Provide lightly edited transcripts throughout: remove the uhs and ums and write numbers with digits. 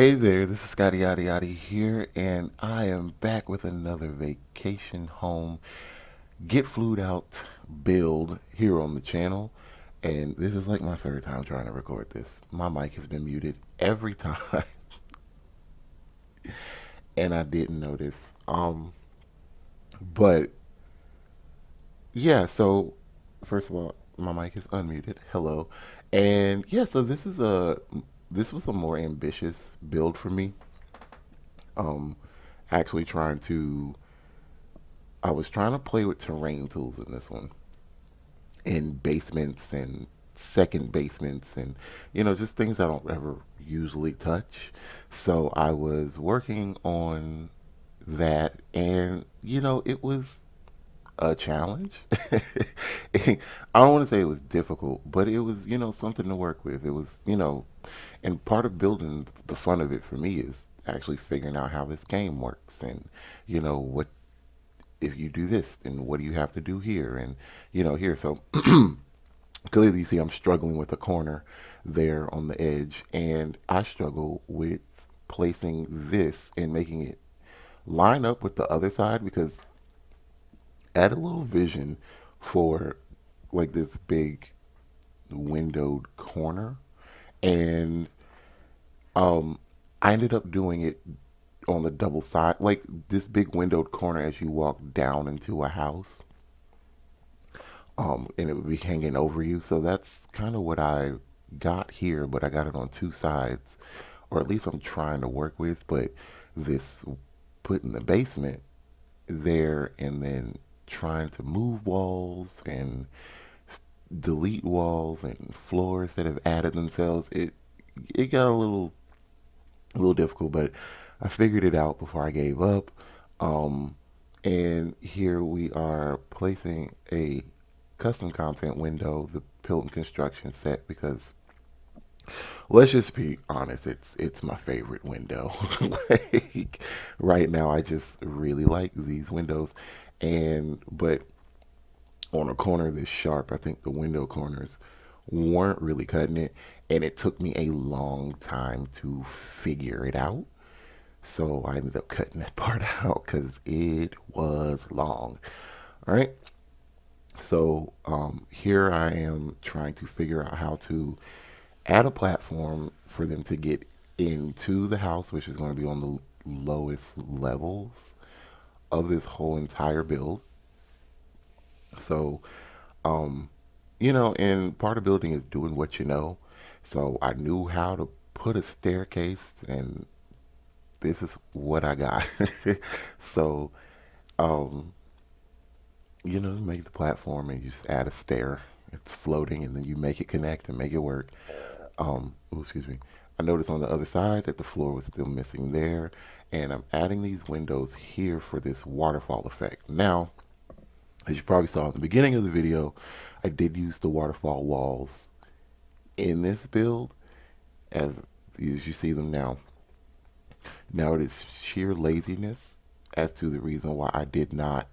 Hey there, this is Scotty Yaddy Yaddy here, and I am back with another vacation home, get flued out build here on the channel. And this is like my third time trying to record this. My mic has been muted every time, and I didn't notice. But yeah, so first of all, my mic is unmuted. Hello. And yeah, so this was a more ambitious build for me. Um, actually trying to I was trying to play with terrain tools in this one, in basements and second basements, and just things I don't ever usually touch. So I was working on that, and it was a challenge. I don't want to say it was difficult, but it was something to work with. It was and part of building the fun of it for me is actually figuring out how this game works, and what if you do this, then what do you have to do here? And here. So clearly, you see, I'm struggling with a corner there on the edge, and I struggle with placing this and making it line up with the other side because add a little vision for like this big windowed corner, and um, I ended up doing it on the double side, like this big windowed corner as you walk down into a house. And it would be hanging over you. So that's kind of what I got here, but I got it on two sides, or at least I'm trying to work with. But this put in the basement there, and then trying to move walls and delete walls and floors that have added themselves. It got a little difficult, but I figured it out before I gave up. Um, and here we are placing a custom content window, the Pilton construction set, because let's just be honest, it's my favorite window. Like right now, I just really like these windows, and but on a corner this sharp, I think the window corners weren't really cutting it, and it took me a long time to figure it out. So I ended up cutting that part out because it was long. All right. So here I am trying to figure out how to add a platform for them to get into the house, which is going to be on the lowest levels of this whole entire build. So, um, and part of building is doing what you know. So I knew how to put a staircase, and this is what I got. So, um, make the platform and you just add a stair. It's floating, and then you make it connect and make it work. Oh, excuse me. I noticed on the other side that the floor was still missing there, and I'm adding these windows here for this waterfall effect. Now, as you probably saw in the beginning of the video, I did use the waterfall walls in this build as you see them now. Now it is sheer laziness as to the reason why I did not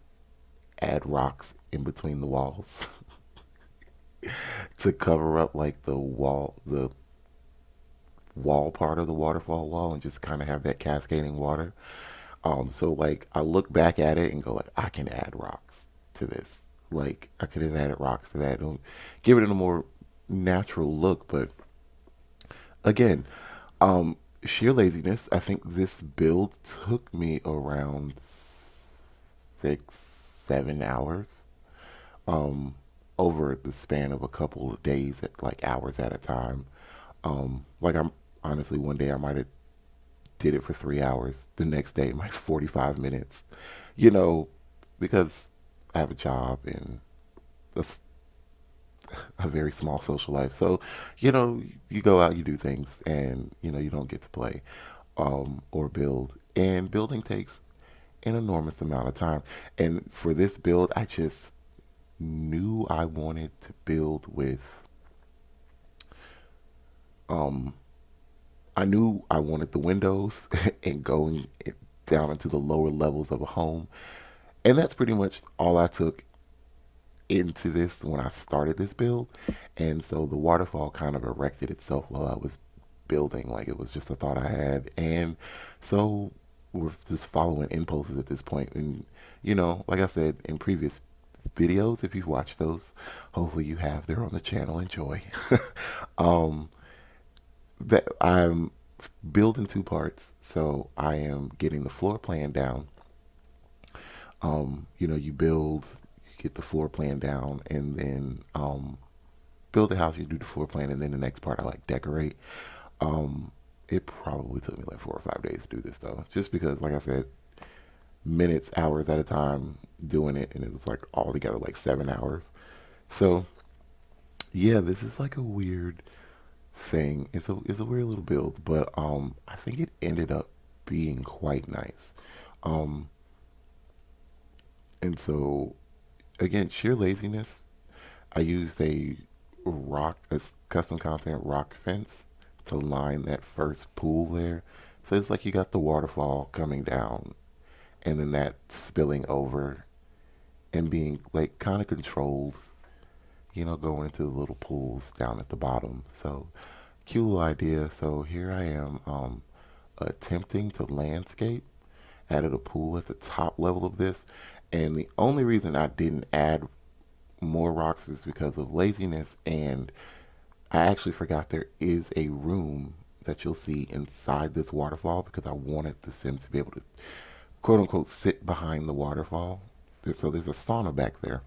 add rocks in between the walls to cover up like the wall part of the waterfall wall and just kind of have that cascading water. So like I look back at it and go like I can add rocks to this. Like I could have added rocks to that. Don't give it a more natural look, but again, sheer laziness. I think this build took me around 6, 7 hours. Um, over the span of a couple of days at like hours at a time. Like I'm honestly one day I might have did it for 3 hours. The next day, like 45 minutes. You know, because I have a job and a, a very small social life. So, you go out, you do things, and you don't get to play or build. And building takes an enormous amount of time. And for this build, I just knew I wanted to build with um I knew I wanted the windows and going down into the lower levels of a home. And that's pretty much all I took into this when I started this build. And so the waterfall kind of erected itself while I was building. Like it was just a thought I had, and so we're just following impulses at this point. And like I said in previous videos, if you've watched those, hopefully you have. They're on the channel. Enjoy. um, that I'm building two parts, so I am getting the floor plan down. You build, you get the floor plan down, and then build the house. You do the floor plan, and then the next part I like decorate. Um, it probably took me like 4 or 5 days to do this though, just because, like I said, minutes, hours at a time doing it, and it was like all together like 7 hours. So yeah, this is like a weird thing. It's a weird little build, but I think it ended up being quite nice. Um, and so again, sheer laziness. I used a custom content rock fence to line that first pool there. So it's like you got the waterfall coming down, and then that spilling over and being like kind of controlled, going into the little pools down at the bottom. So cute little idea. So here I am, attempting to landscape. Added a pool at the top level of this, and the only reason I didn't add more rocks is because of laziness, and I actually forgot there is a room that you'll see inside this waterfall because I wanted the Sims to be able to quote unquote sit behind the waterfall. So there's a sauna back there.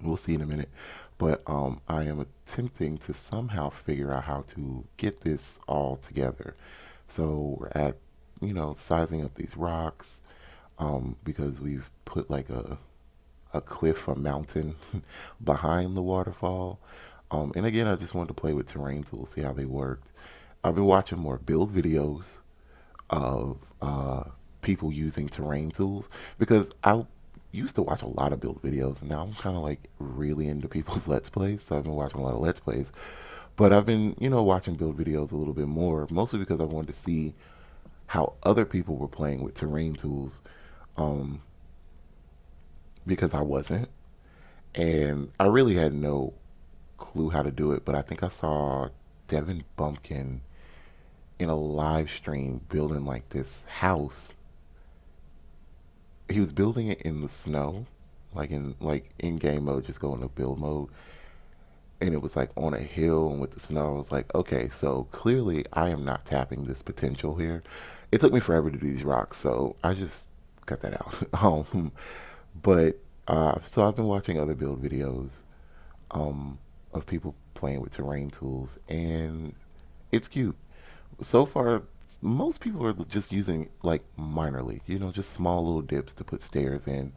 We'll see in a minute. But I am attempting to somehow figure out how to get this all together. So we're at, sizing up these rocks because we've put like a cliff, a mountain behind the waterfall. And again, I just wanted to play with terrain tools, see how they worked. I've been watching more build videos of people using terrain tools because I used to watch a lot of build videos, and now I'm kind of like really into people's let's plays. So I've been watching a lot of let's plays, but I've been watching build videos a little bit more, mostly because I wanted to see how other people were playing with terrain tools, um, because I wasn't, and I really had no clue how to do it. But I think I saw Devin Bumpkin in a live stream building like this house. He was building it in the snow, like in game mode, just going to build mode, and it was like on a hill and with the snow. I was like, okay, so clearly I am not tapping this potential here. It took me forever to do these rocks, so I just cut that out. But so I've been watching other build videos um, of people playing with terrain tools, and it's cute. So far, most people are just using like minorly, just small little dips to put stairs in.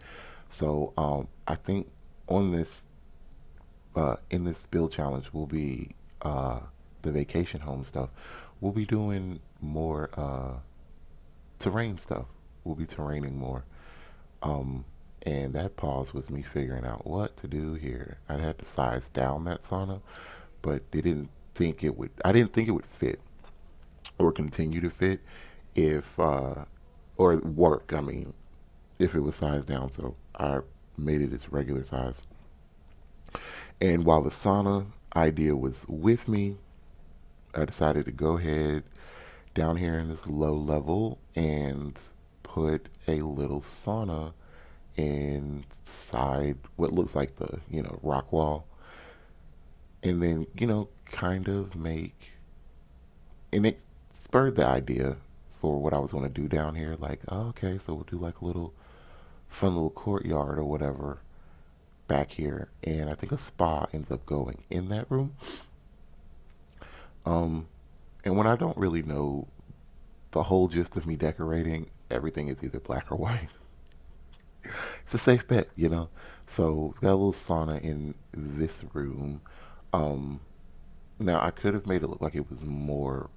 So I think on this in this build challenge, we'll be the vacation home stuff. We'll be doing more terrain stuff. We'll be terraining more. Um, and that pause was me figuring out what to do here. I had to size down that sauna, but they didn't think it would. I didn't think it would fit or continue to fit if or work. I mean, if it was sized down. So I made it its regular size. And while the sauna idea was with me, I decided to go ahead down here in this low level and put a little sauna inside what looks like the rock wall, and then kind of make, and it spurred the idea for what I was going to do down here. Like, oh, okay, so we'll do like a little fun little courtyard or whatever back here, and I think a spa ends up going in that room. Um, and when I don't really know the whole gist of me decorating, everything is either black or white. It's a safe bet. So we've got a little sauna in this room. Um, Now I could have made it look like it was more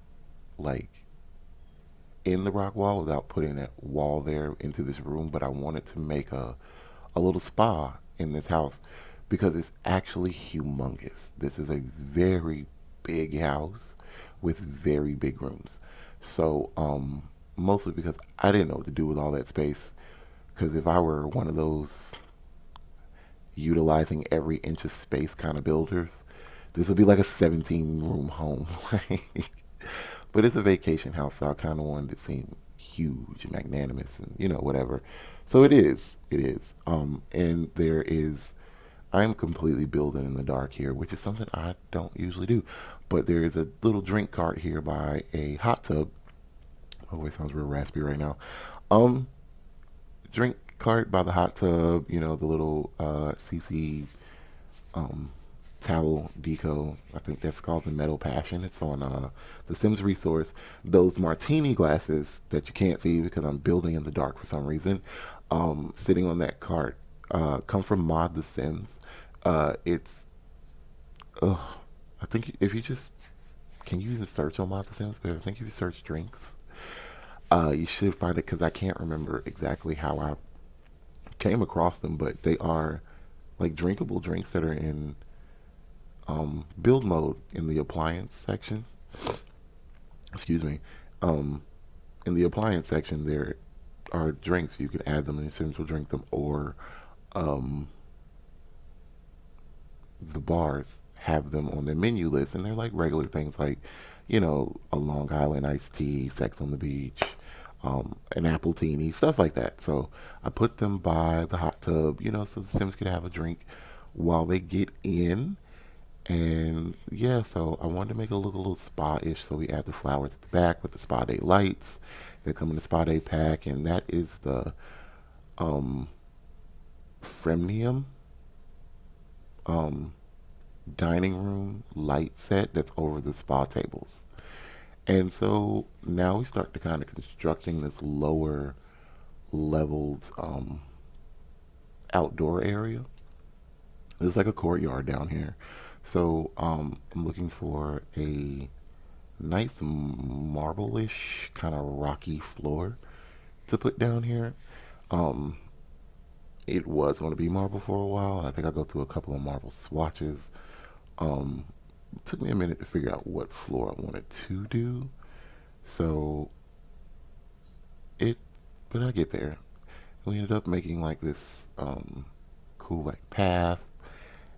like in the rock wall without putting that wall there into this room, but I wanted to make a little spa in this house because it's actually humongous. This is a very big house with very big rooms. So, mostly because I didn't know what to do with all that space. Because if I were one of those utilizing every inch of space kind of builders, this would be like a 17 room home. But it's a vacation house, so I kind of wanted to seem huge and magnanimous and, whatever. So it is. It is. And there is, I'm completely building in the dark here, which is something I don't usually do. But there is a little drink cart here by a hot tub. My voice sounds real raspy right now. Um, Drink cart by the hot tub, the little CC um, towel deco. I think that's called the Metal Passion. It's on the Sims resource. Those martini glasses that you can't see because I'm building in the dark for some reason, sitting on that cart, come from Mod the Sims. It's, ugh, I think if you just, can you even search on Mod the Sims? But I think if you search drinks, you should find it because I can't remember exactly how I came across them, but they are like drinkable drinks that are in build mode in the appliance section. Excuse me. Um, in the appliance section, there are drinks you can add them, and your Sims will drink them, or um, the bars have them on their menu list, and they're like regular things like, a Long Island iced tea, Sex on the Beach, an apple teeny, stuff like that. So I put them by the hot tub, so the Sims could have a drink while they get in. And yeah, so I wanted to make it look a little spa-ish, so we add the flowers at the back with the spa day lights that come in the spa day pack, and that is the um, Fremnium um, dining room light set that's over the spa tables. And so now we start to kind of constructing this lower leveled outdoor area. There's like a courtyard down here. So I'm looking for a nice marble-ish kind of rocky floor to put down here. Um, it was going to be marble for a while, and I think I go through a couple of marble swatches. Um, it took me a minute to figure out what floor I wanted to do. So it, but I get there. We ended up making like this cool like path,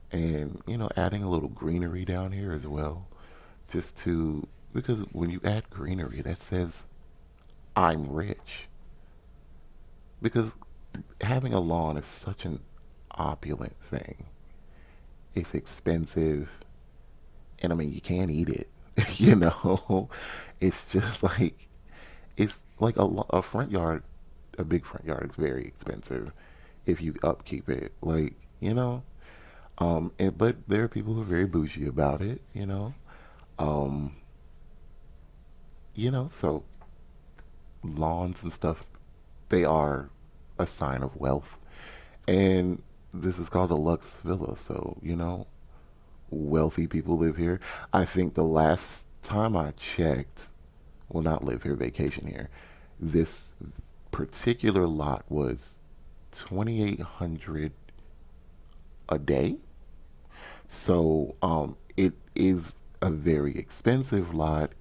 and adding a little greenery down here as well, just to, because when you add greenery, that says I'm rich. Because having a lawn is such an opulent thing. It's expensive, and I mean you can't eat it. you know, it's just like, it's like a front yard, a big front yard is very expensive if you upkeep it. Like, but there are people who are very bougie about it. Um, so lawns and stuff, they are a sign of wealth. And this is called a Lux Villa, so, wealthy people live here. I think the last time I checked, well, not live here, vacation here, this particular lot was 2,800 a day. So it is a very expensive lot.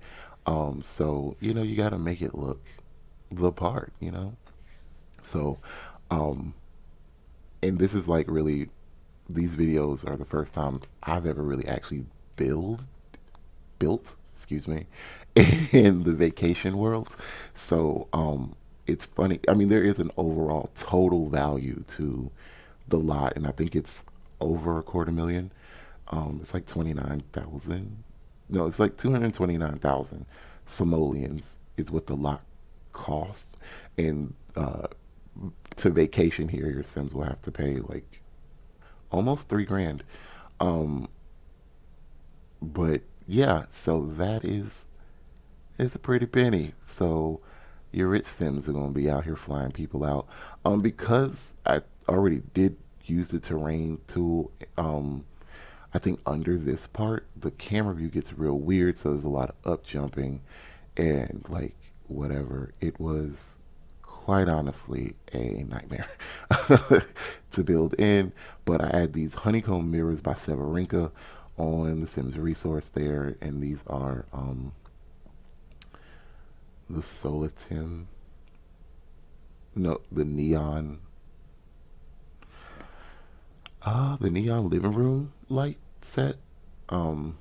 So you got to make it look the part. So, um, and this is like really, these videos are the first time I've ever really actually build built, excuse me, in the vacation world. So it's funny. I mean, there is an overall total value to the lot, and I think it's over a quarter million. It's like 29,000. No, it's like 229,000 simoleons is what the lot costs, and to vacation here, your Sims will have to pay like almost 3 grand. Um, but yeah, so that is, it's a pretty penny. So your rich Sims are gonna be out here flying people out. Because I already did use the terrain tool. I think under this part, the camera view gets real weird, so there's a lot of up jumping and like whatever. It was quite honestly a nightmare to build in. But I add these honeycomb mirrors by Severinka on the Sims resource there, and these are the Solitim, no, the neon living room light set. Um,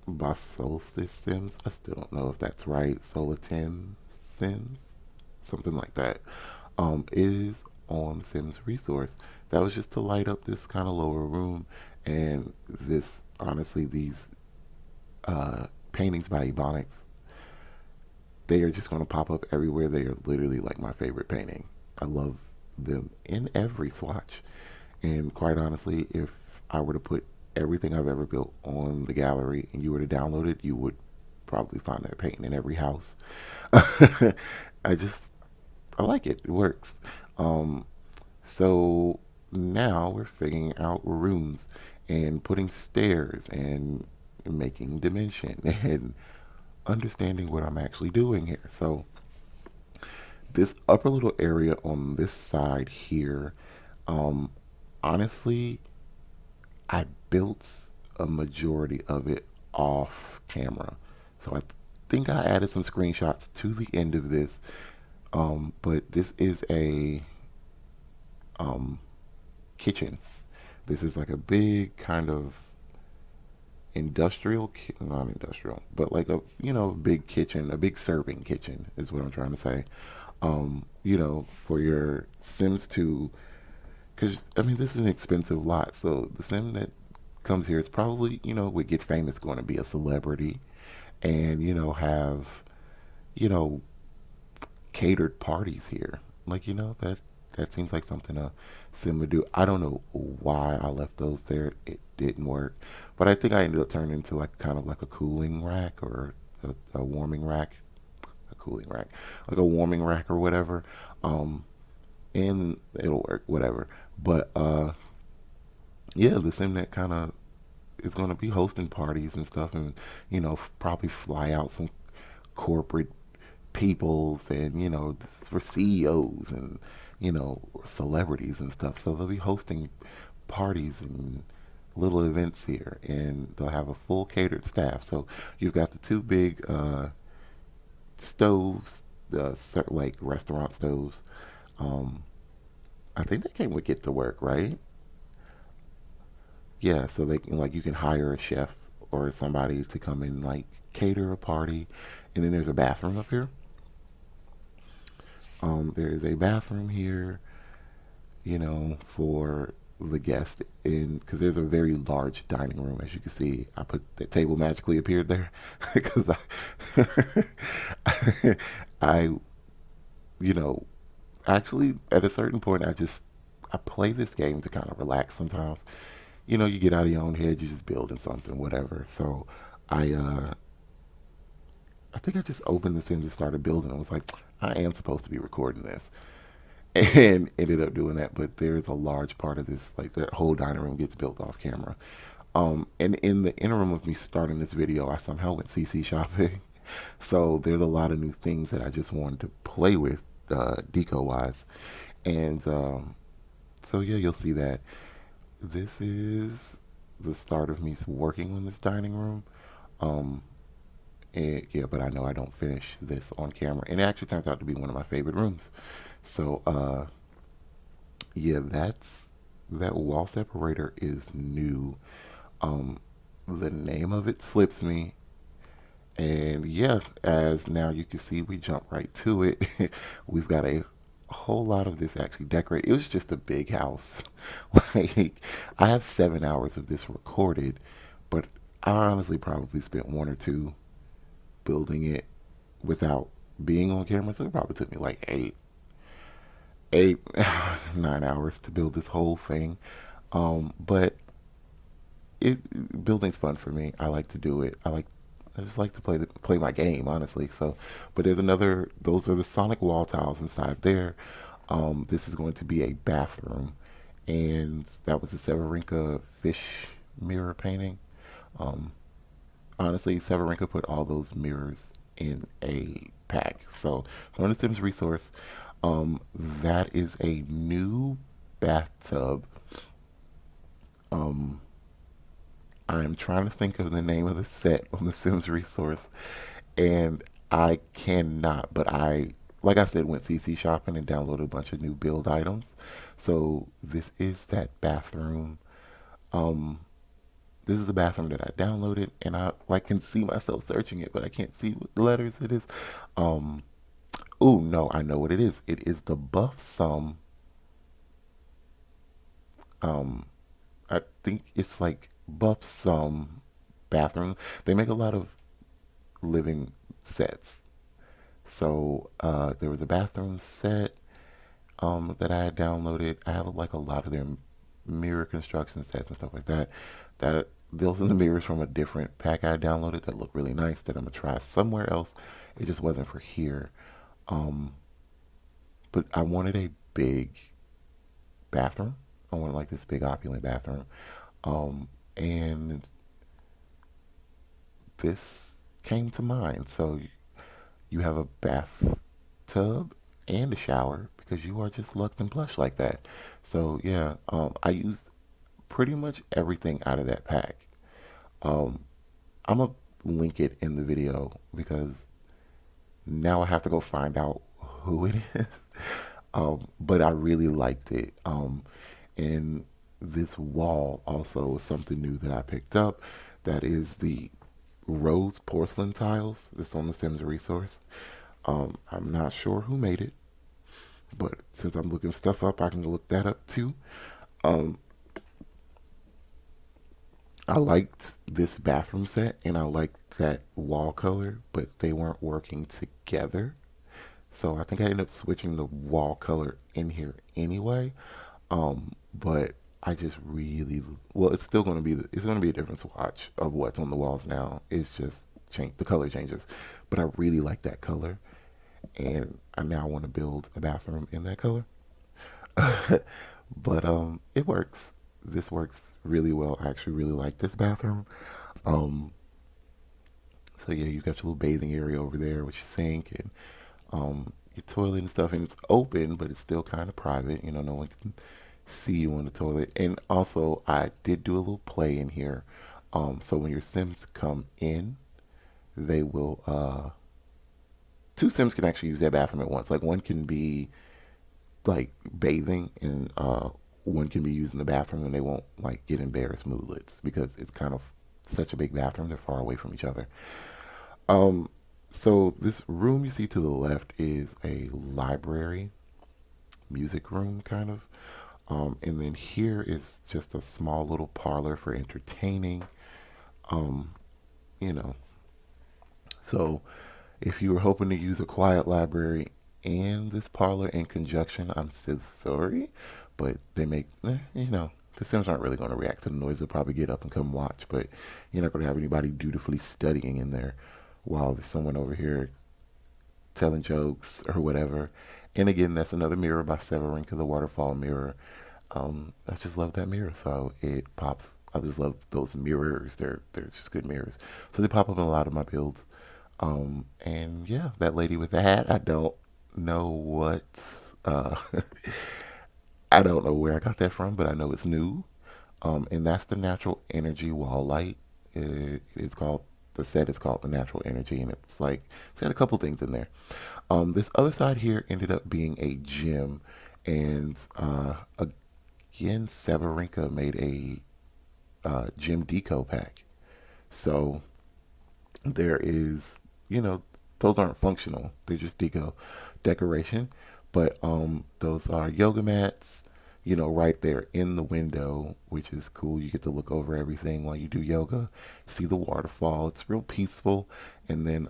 by Solstice Sims. I still don't know if that's right. Solatin Sims, something like that. Is on Sims Resource. That was just to light up this kind of lower room, and this honestly these paintings by Ebonics, they are just going to pop up everywhere. They are literally like my favorite painting. I love them in every swatch. And quite honestly, if I were to put everything I've ever built on the gallery and you were to download it, you would probably find that painting in every house. I just, I like it. It works. Um, so now we're figuring out rooms and putting stairs and making dimension and understanding what I'm actually doing here. So this upper little area on this side here, um, honestly, I built a majority of it off camera. So I think I added some screenshots to the end of this. But this is a um, kitchen. This is like a big kind of industrial, not industrial, but like a big kitchen, a big serving kitchen is what I'm trying to say. For your Sims to, because I mean this is an expensive lot, so the Sim that comes here is probably would get famous, going to be a celebrity, and have you know catered parties here. Like that seems like something a Sim would do. I don't know why I left those there. It didn't work, but I think I ended up turning into like kind of like a cooling rack or a warming rack, a cooling rack, like a warming rack or whatever. Um, and it'll work, whatever. But yeah, the Sim that kind of is going to be hosting parties and stuff, and probably fly out some corporate peoples and for CEOs and celebrities and stuff. So they'll be hosting parties and little events here, and they'll have a full catered staff. So you've got the two big stoves, the like restaurant stoves. Um, I think they came with Get to Work, right? Yeah, so they can like you can hire a chef or somebody to come and like cater a party, and then there's a bathroom up here. There is a bathroom here, for the guest in because there's a very large dining room. As you can see, I put the table magically appeared there because I, you know, actually at a certain point I play this game to kind of relax sometimes. You get out of your own head, you're just building something, whatever. So I uh I think I just opened the Sims and started building. I was like, I am supposed to be recording this. And ended up doing that. But there's a large part of this, like that whole dining room gets built off camera. And in the interim of me starting this video, I somehow went CC shopping. So there's a lot of new things that I just wanted to play with, deco wise. And so yeah, you'll see that this is the start of me working on this dining room. Um, yeah, but I know I don't finish this on camera, and it actually turns out to be one of my favorite rooms. So yeah, that wall separator is new. Um, the name of it slips me, and yeah, as now you can see, we jump right to it. We've got a whole lot of this actually decorated. It was just a big house. Like I have 7 hours of this recorded, but I honestly probably spent one or two building it without being on camera. So it probably took me like 8, 9 hours to build this whole thing. But building's fun for me. I like to do it. I just like to play my game, honestly. So, but there's another. Those are the Sonic wall tiles inside there. This is going to be a bathroom, and that was a Severinka fish mirror painting. Um, Honestly, Severinka put all those mirrors in a pack. So, on the Sims resource, that is a new bathtub. Um, I'm trying to think of the name of the set on the Sims resource, and I cannot. But like I said, went CC shopping and downloaded a bunch of new build items. So this is that bathroom. Um, this is the bathroom that I downloaded, and I like can see myself searching it, but I can't see what letters it is. Um, oh no, I know what it is. It is the Buff Sum. Um, I think it's like Buff Sum bathroom. They make a lot of living sets. So there was a bathroom set that I had downloaded. I have like a lot of their mirror construction sets and stuff like that. That those are the mirrors from a different pack I downloaded that look really nice that I'm gonna try somewhere else. It just wasn't for here. Um, but I wanted a big bathroom. I wanted like this big opulent bathroom. And this came to mind. So you have a bathtub and a shower because you are just luxe and plush like that. So yeah, I used pretty much everything out of that pack. Um, I'm gonna link it in the video because now I have to go find out who it is. But I really liked it. And this wall also was something new that I picked up. That is the rose porcelain tiles that's on the Sims resource. I'm not sure who made it, but since I'm looking stuff up, I can look that up too. Um, I liked this bathroom set and I liked that wall color, but they weren't working together. So I think I ended up switching the wall color in here anyway. But I just really well, it's still going to be it's going to be a different swatch of what's on the walls now. It's just change the color changes, but I really like that color, and I now want to build a bathroom in that color. But it works. This works really well. I actually really like this bathroom. Um, so yeah, you got your little bathing area over there with your sink and your toilet and stuff, and it's open, but it's still kind of private. You know, no one can see you on the toilet. And also, I did do a little play in here. So when your Sims come in, they will. Two Sims can actually use that bathroom at once. Like one can be like bathing, and one can be using the bathroom, and they won't like get embarrassed moodlets because it's kind of such a big bathroom. They're far away from each other. Um, so this room you see to the left is a library, music room kind of. And then here is just a small little parlor for entertaining. Um, you know, so if you were hoping to use a quiet library and this parlor in conjunction, I'm so sorry, but they make, the Sims aren't really going to react to the noise. They'll probably get up and come watch, but you're not going to have anybody dutifully studying in there while there's someone over here telling jokes or whatever. And again, that's another mirror by Severinka, the Waterfall mirror. I just love that mirror, so it pops. I just love those mirrors. They're just good mirrors. So they pop up in a lot of my builds. And yeah, that lady with the hat. I don't know what. Uh, I don't know where I got that from, but I know it's new. And that's the natural energy wall light. It's called the set is called the natural energy, and it's like it's got a couple things in there. This other side here ended up being a gym, and again, Severinka made a gym deco pack. So there is, you know, those aren't functional; they're just decoration. But those are yoga mats, right there in the window, which is cool. You get to look over everything while you do yoga, see the waterfall. It's real peaceful. And then,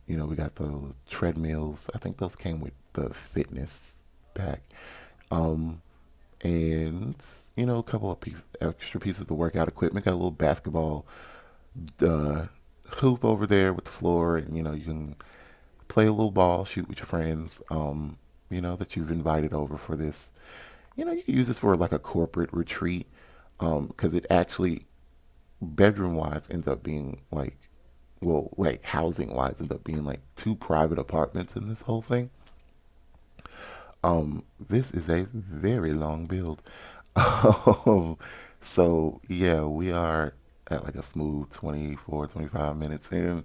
we got the treadmills. I think those came with the fitness pack. Um, and, a couple of extra pieces of the workout equipment. Got a little basketball uh, hoop over there with the floor. And, you can play a little ball, shoot with your friends, that you've invited over for this. You can use this for like a corporate retreat because it actually, bedroom wise, ends up being like, well, like housing wise, ends up being like two private apartments in this whole thing. This is a very long build. Um, so yeah, we are at like a smooth 24, 25 minutes in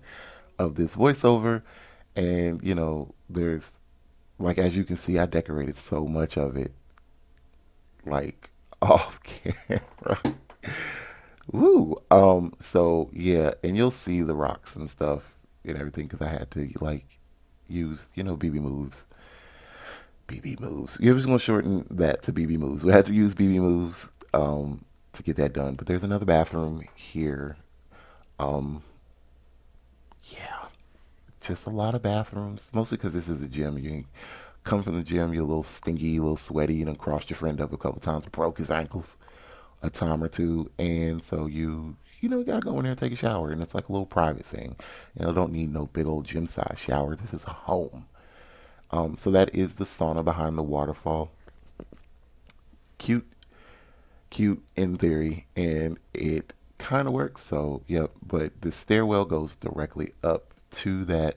of this voiceover. And, there's like, as you can see, I decorated so much of it like off camera. Woo. So yeah, and you'll see the rocks and stuff and everything because I had to like use, BB moves. BB moves. You're just gonna shorten that to BB moves. We had to use BB moves to get that done. But there's another bathroom here. Um, yeah, just a lot of bathrooms. Mostly because this is a gym. You come from the gym, you're a little stinky, a little sweaty. You done crossed your friend up a couple times, broke his ankles a time or two, and so you gotta go in there and take a shower, and it's like a little private thing. Don't need no big old gym size shower. This is a home. So that is the sauna behind the waterfall. Cute, cute in theory, and it kind of works. So yep, but the stairwell goes directly up to that.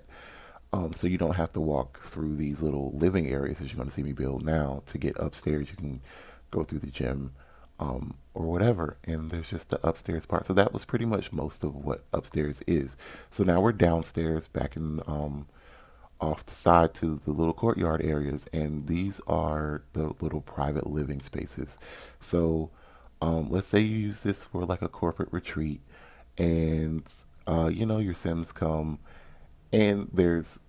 So you don't have to walk through these little living areas that you're going to see me build now to get upstairs. You can go through the gym or whatever, and there's just the upstairs part. So that was pretty much most of what upstairs is. So now we're downstairs, back in off the side to the little courtyard areas, and these are the little private living spaces. So let's say you use this for like a corporate retreat, and your Sims come, and there's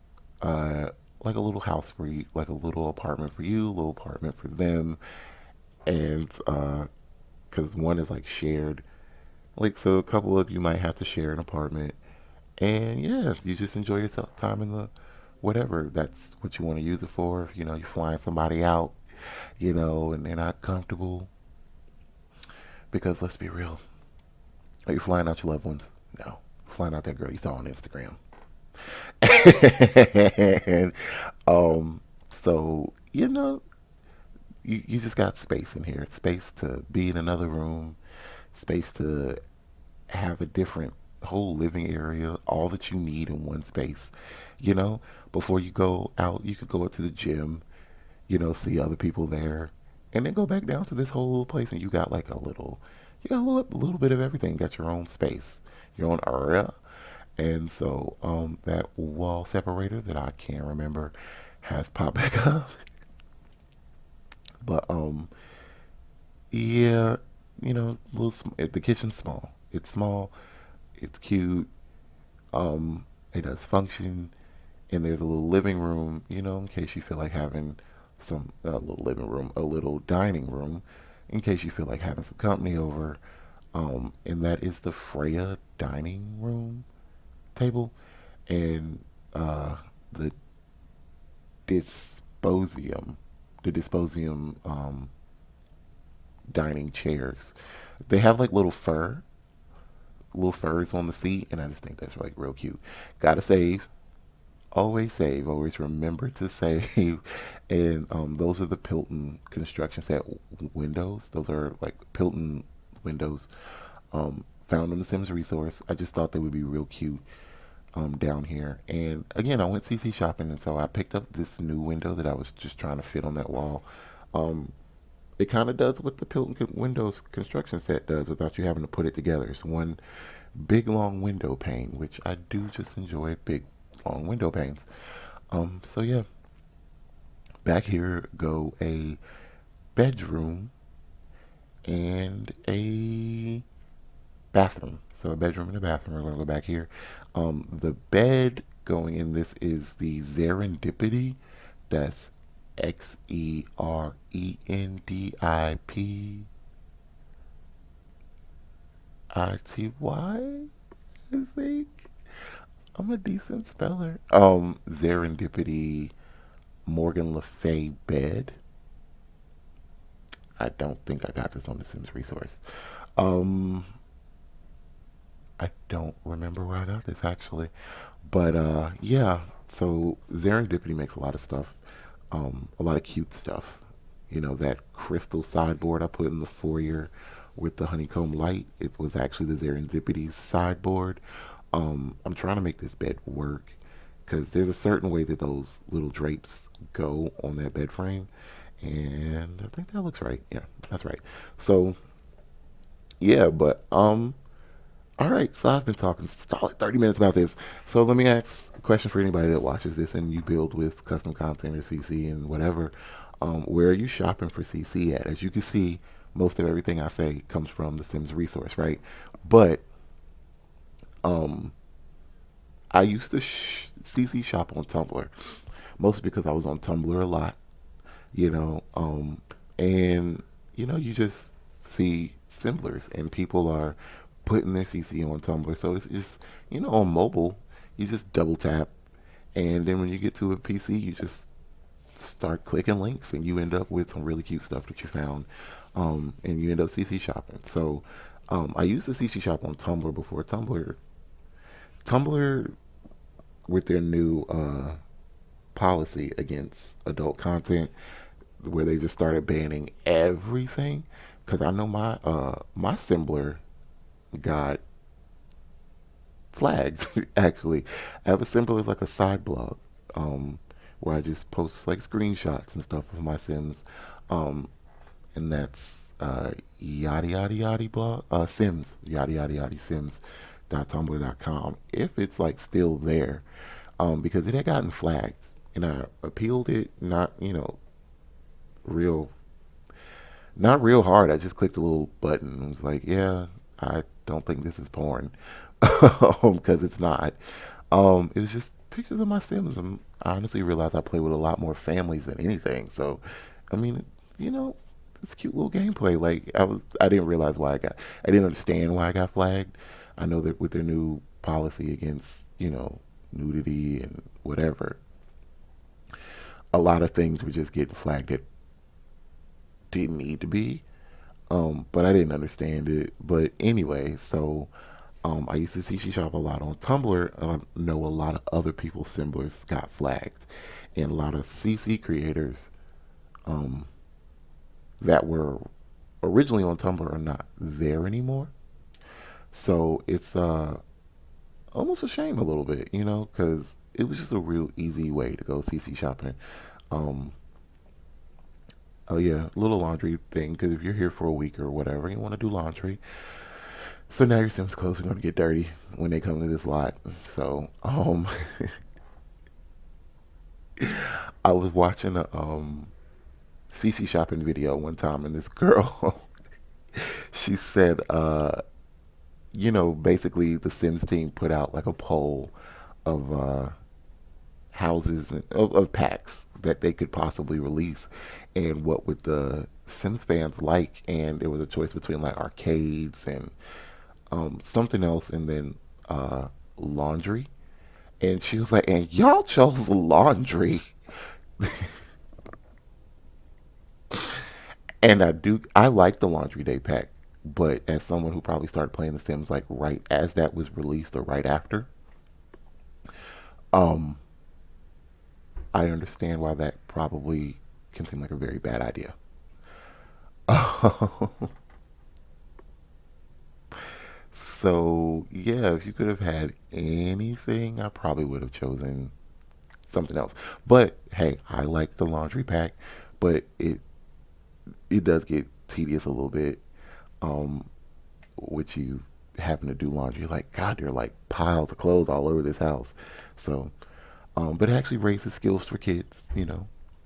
uh, like a little house for you, like a little apartment for you, a little apartment for them, and because one is like shared, like so a couple of you might have to share an apartment, and yeah, you just enjoy yourself time in the whatever that's what you want to use it for. If you're flying somebody out, and they're not comfortable, because let's be real, are you flying out your loved ones? No, flying out that girl you saw on Instagram. And um, so you just got space in here, space to be in another room, space to have a different whole living area, all that you need in one space. You know, before you go out, you could go up to the gym, see other people there, and then go back down to this whole little place, and you got a little bit of everything. You got your own space, your own area, and so that wall separator that I can't remember has popped back up, but yeah, the kitchen's small. It's small. It's cute. Um, it does function, and there's a little living room, in case you feel like having some a little living room, a little dining room, in case you feel like having some company over. And that is the Freya dining room table, and the dysposium, the dysposium dining chairs. They have like little furs on the seat, and I just think that's like real cute. Gotta save. Always save. Always remember to save. And those are the Pilton construction set windows. Those are like Pilton windows. Found on the Sims resource. I just thought they would be real cute down here. And again, I went CC shopping, and so I picked up this new window that I was just trying to fit on that wall. Um, it kind of does what the Pilton Windows construction set does without you having to put it together. It's one big long window pane, which I do just enjoy big long window panes. So yeah, back here go a bedroom and a bathroom. So a bedroom and a bathroom. We're gonna go back here. The bed going in this is the Serendipity. That's Xerendipity. I think I'm a decent speller. Serendipity Morgan Le Fay bed. I don't think I got this on the Sims resource. Um, I don't remember where I got this actually, but yeah. So Serendipity makes a lot of stuff, a lot of cute stuff. That crystal sideboard I put in the foyer with the honeycomb light. It was actually the Serendipity sideboard. I'm trying to make this bed work because there's a certain way that those little drapes go on that bed frame, and I think that looks right. Yeah, that's right. So yeah, but all right. So I've been talking solid 30 minutes about this. So let me ask a question for anybody that watches this and you build with custom content or CC and whatever. Where are you shopping for CC at? As you can see, Most of everything I say comes from the Sims resource, right? But um, I used to CC shop on Tumblr, mostly because I was on Tumblr a lot, you know, and you just see similars, and people are putting their CC on Tumblr, so it's just on mobile, you just double tap, and then when you get to a PC, you just start clicking links, and you end up with some really cute stuff that you found, and you end up CC shopping. So I used to CC shop on Tumblr before Tumblr with their new policy against adult content, where they just started banning everything. Because I know my Sembler got flagged. Actually, I have a Sembler as like a side blog, um, where I just post like screenshots and stuff of my Sims, um, and that's yada yada yada blog Sims yada yada yada Sims dot tumblr.com. If it's like still there, because it had gotten flagged, and I appealed it, real not real hard. I just clicked a little button and was like, yeah, I don't think this is porn, because it's not. It was just pictures of my Sims. And I honestly realized I play with a lot more families than anything. So, I mean, you know, it's cute little gameplay. Like I didn't realize why I didn't understand why I got flagged. I know that with their new policy against, nudity and whatever, a lot of things were just getting flagged that didn't need to be. But I didn't understand it. But anyway, so I used to see she shop a lot on Tumblr. I know a lot of other people's Simblers got flagged, and a lot of CC creators um, that were originally on Tumblr are not there anymore. So it's almost a shame a little bit, because it was just a real easy way to go CC shopping. Um, oh yeah, little laundry thing. Because if you're here for a week or whatever, you want to do laundry. So now your Sims clothes are going to get dirty when they come to this lot. So I was watching a CC shopping video one time, and this girl, she said, basically the Sims team put out like a poll of houses and of packs that they could possibly release, and what would the Sims fans like, and there was a choice between like arcades and something else, and then laundry. And she was like, and y'all chose laundry. And I like the Laundry Day pack, but as someone who probably started playing The Sims like right as that was released or right after, um, I understand why that probably can seem like a very bad idea. So yeah, if you could have had anything, I probably would have chosen something else. But hey, I like the laundry pack, but it does get tedious a little bit. Um, with you having to do laundry. You're like, God, there are like piles of clothes all over this house. So, but it actually raises skills for kids,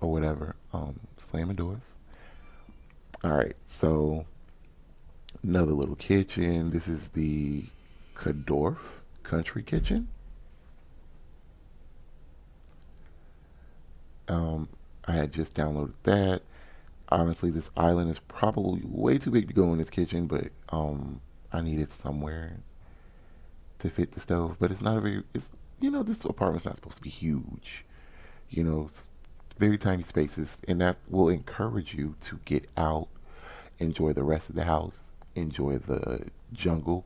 or whatever. Slamming doors. All right, so another little kitchen. This is the Kadorf Country Kitchen. Um, I had just downloaded that. Honestly, this island is probably way too big to go in this kitchen, but I need it somewhere to fit the stove. But it's not a very, it's, this apartment's not supposed to be huge. It's very tiny spaces, and that will encourage you to get out, enjoy the rest of the house, enjoy the jungle,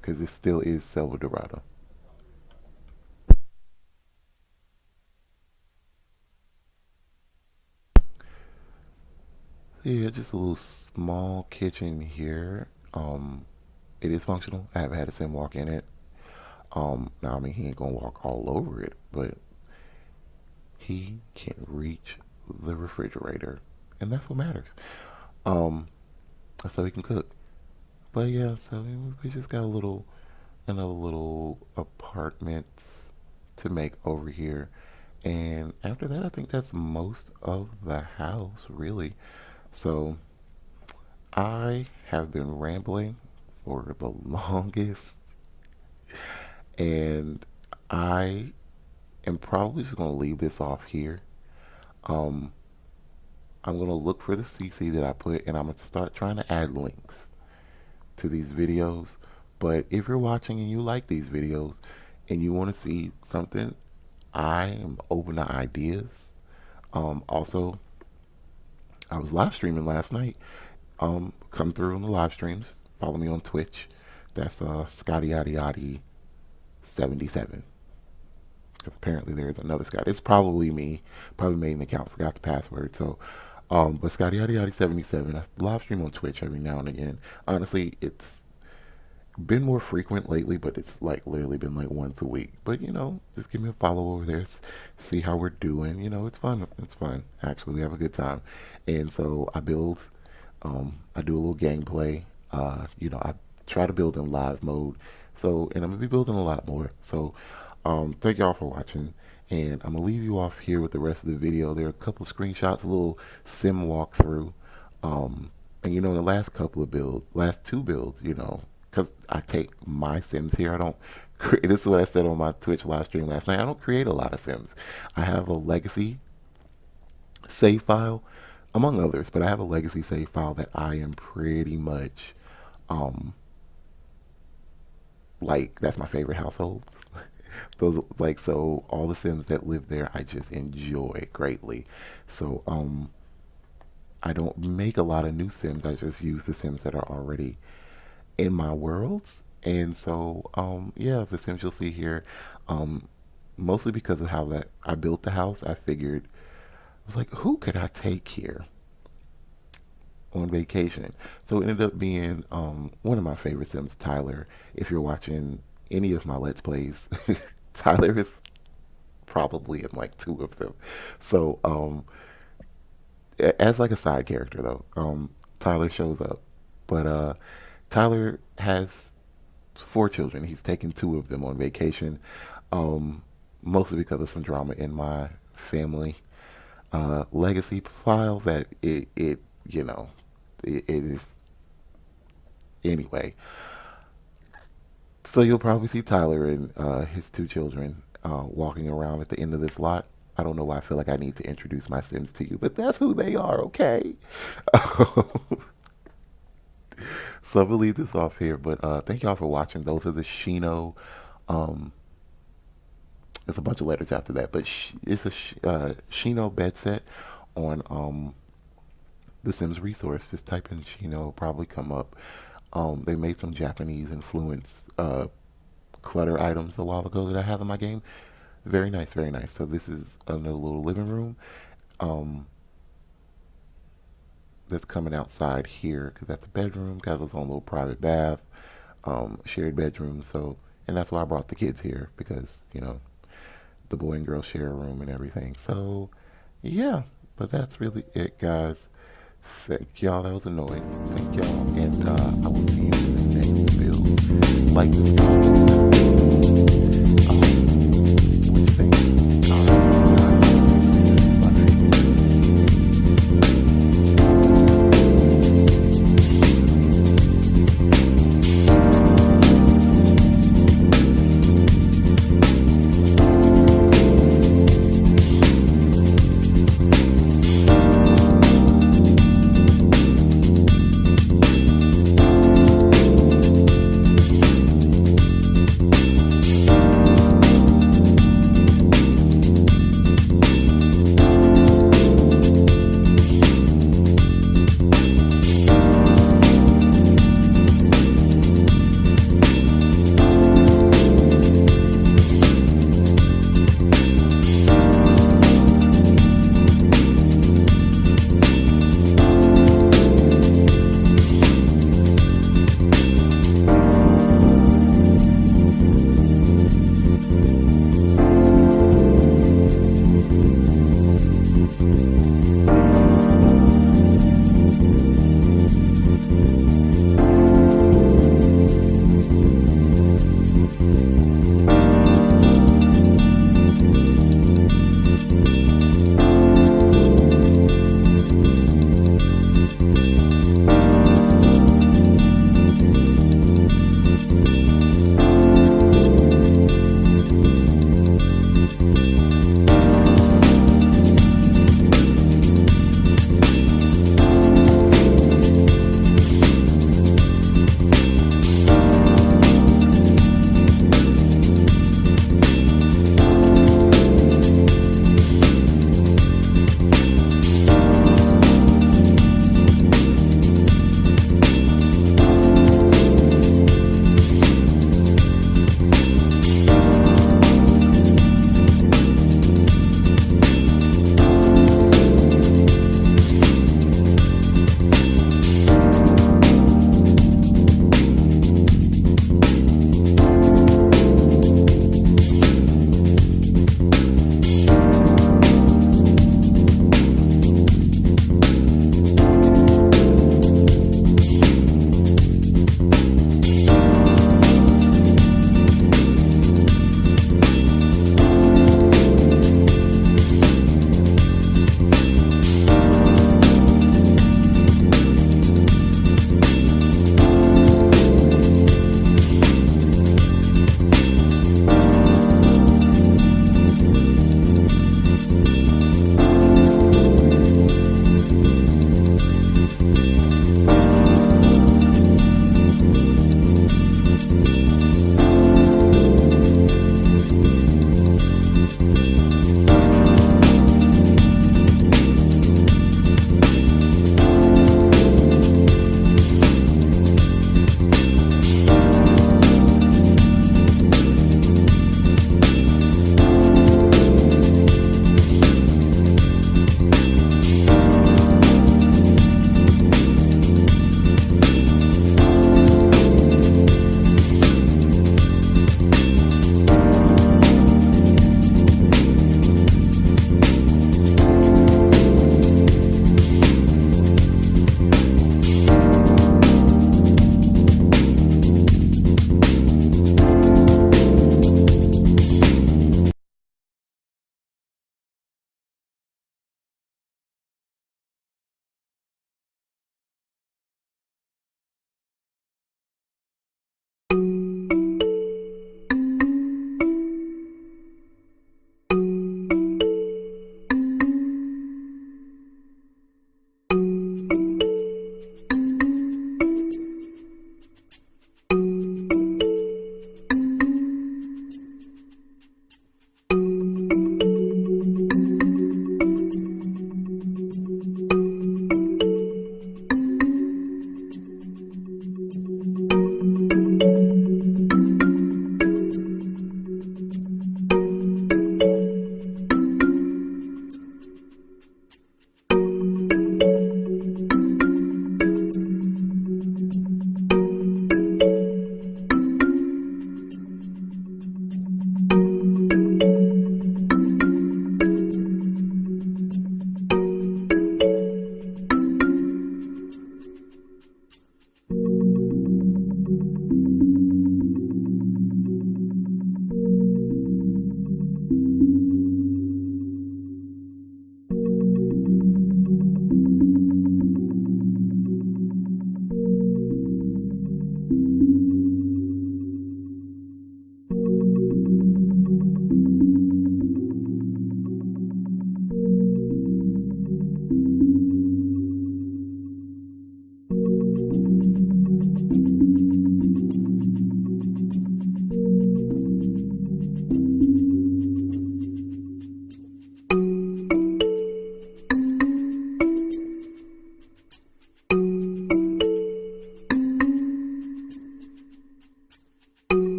because it still is Selva Dorado. Yeah, just a little small kitchen here. It is functional. I haven't had a sim walk in it. Now I mean he ain't gonna walk all over it, but he can reach the refrigerator, and that's what matters. Um, so he can cook. But yeah, so we just got another little apartment to make over here, and after that, I think that's most of the house, really. So I have been rambling for the longest, and I am probably just going to leave this off here. Um, I'm going to look for the CC that I put, and I'm going to start trying to add links to these videos. But if you're watching and you like these videos and you want to see something, I am open to ideas. Also, I was live streaming last night. Come through on the live streams. Follow me on Twitch. That's Scotty Yaddy Yaddy 77. Because apparently there's another Scott. It's probably me. Probably made an account, forgot the password. So, but Scotty Yaddy Yaddy 77. I live stream on Twitch every now and again. Honestly, it's been more frequent lately, but it's like literally been like once a week. But just give me a follow over there, see how we're doing. It's fun. It's fun. Actually, we have a good time. And so I build, I do a little gameplay. I try to build in live mode. So, and I'm gonna be building a lot more. So, thank y'all for watching. And I'm gonna leave you off here with the rest of the video. There are a couple of screenshots, a little sim walkthrough. And the last couple of builds, last two builds, because I take my Sims here. I don't create, this is what I said on my Twitch live stream last night. I don't create a lot of Sims. I have a legacy save file, among others, but I have a legacy save file that I am pretty much, um, like, that's my favorite household. Those, like, so all the Sims that live there, I just enjoy greatly. So, I don't make a lot of new Sims. I just use the Sims that are already in my worlds. And so, yeah, the Sims you'll see here, um, mostly because of how that I built the house, I figured, I was like, who could I take here on vacation? So it ended up being one of my favorite Sims, Tyler. If you're watching any of my Let's Plays, Tyler is probably in like two of them. So, as like a side character though, Tyler shows up. But Tyler has four children. He's taken two of them on vacation, um, mostly because of some drama in my family legacy file that it is anyway. So you'll probably see Tyler and his two children walking around at the end of this lot. I don't know why I feel like I need to introduce my Sims to you, but that's who they are, okay? So I'm gonna leave this off here, but thank y'all for watching. Those are the Shino. Um, there's a bunch of letters after that, but it's a Shino bed set on the Sims resource. Just type in Shino, probably come up. They made some Japanese influence clutter items a while ago that I have in my game. Very nice, very nice. So this is another little living room. Um, that's coming outside here because that's a bedroom. Got its own little private bath, shared bedroom. So, and that's why I brought the kids here because the boy and girl share a room and everything. So, yeah. But that's really it, guys. Thank y'all. That was a noise. Thank y'all, and I will see you in the next build. Like, subscribe, what you think?